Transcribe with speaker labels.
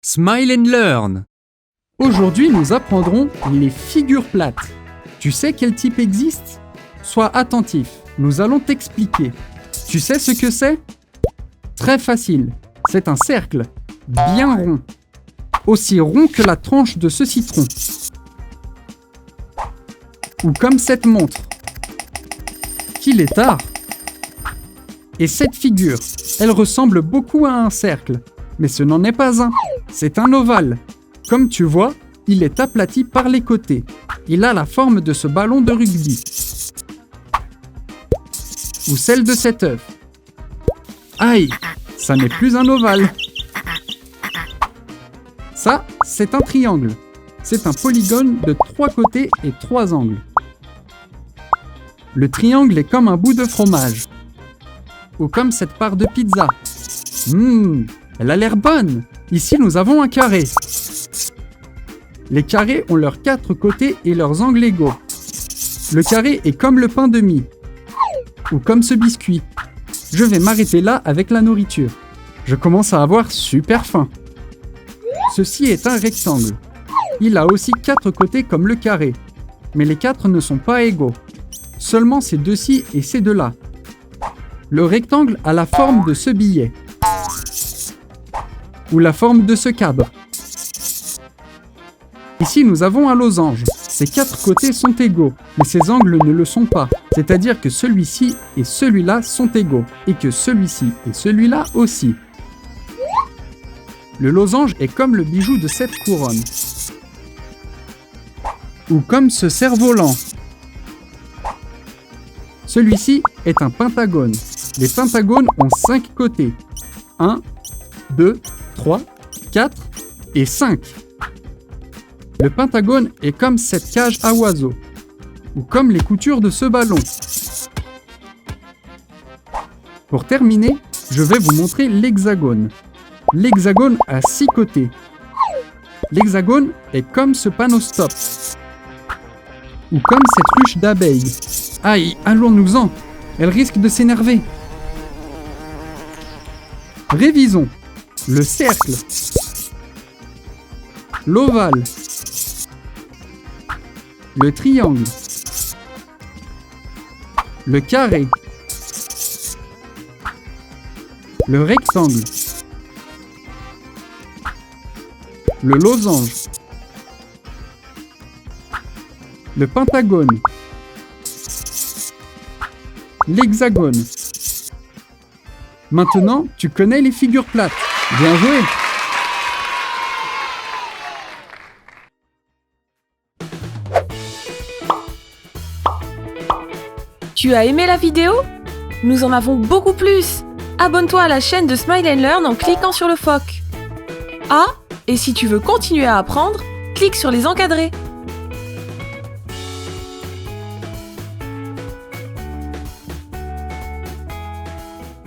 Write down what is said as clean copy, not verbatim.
Speaker 1: Smile and Learn. Aujourd'hui, nous apprendrons les figures plates. Tu sais quel type existe? Sois attentif, nous allons t'expliquer. Tu sais ce que c'est? Très facile, c'est un cercle, bien rond. Aussi rond que la tranche de ce citron. Ou comme cette montre. Qu'il est tard. Et cette figure, elle ressemble beaucoup à un cercle. Mais ce n'en est pas un, c'est un ovale. Comme tu vois, il est aplati par les côtés. Il a la forme de ce ballon de rugby. Ou celle de cet œuf. Aïe, ça n'est plus un ovale. Ça, c'est un triangle. C'est un polygone de 3 côtés et 3 angles. Le triangle est comme un bout de fromage. Ou comme cette part de pizza. Elle a l'air bonne. Ici, nous avons un carré. Les carrés ont leurs 4 côtés et leurs angles égaux. Le carré est comme le pain de mie. Ou comme ce biscuit. Je vais m'arrêter là avec la nourriture. Je commence à avoir super faim. Ceci est un rectangle. Il a aussi 4 côtés comme le carré. Mais les 4 ne sont pas égaux. Seulement ces deux-ci et ces deux-là. Le rectangle a la forme de ce billet. Ou la forme de ce cadre. Ici, nous avons un losange. Ses 4 côtés sont égaux, mais ses angles ne le sont pas. C'est-à-dire que celui-ci et celui-là sont égaux, et que celui-ci et celui-là aussi. Le losange est comme le bijou de cette couronne. Ou comme ce cerf-volant. Celui-ci est un pentagone. Les pentagones ont 5 côtés. 1, 2, 3, 4 et 5. Le pentagone est comme cette cage à oiseaux, ou comme les coutures de ce ballon. Pour terminer, je vais vous montrer l'hexagone. L'hexagone a 6 côtés. L'hexagone est comme ce panneau stop, ou comme cette ruche d'abeilles. Aïe, allons-nous-en, elle risque de s'énerver. Révisons. Le cercle, l'ovale, le triangle, le carré, le rectangle, le losange, le pentagone, l'hexagone. Maintenant, tu connais les figures plates. Bien joué!
Speaker 2: Tu as aimé la vidéo? Nous en avons beaucoup plus! Abonne-toi à la chaîne de Smile and Learn en cliquant sur le phoque. Ah, et si tu veux continuer à apprendre, clique sur les encadrés.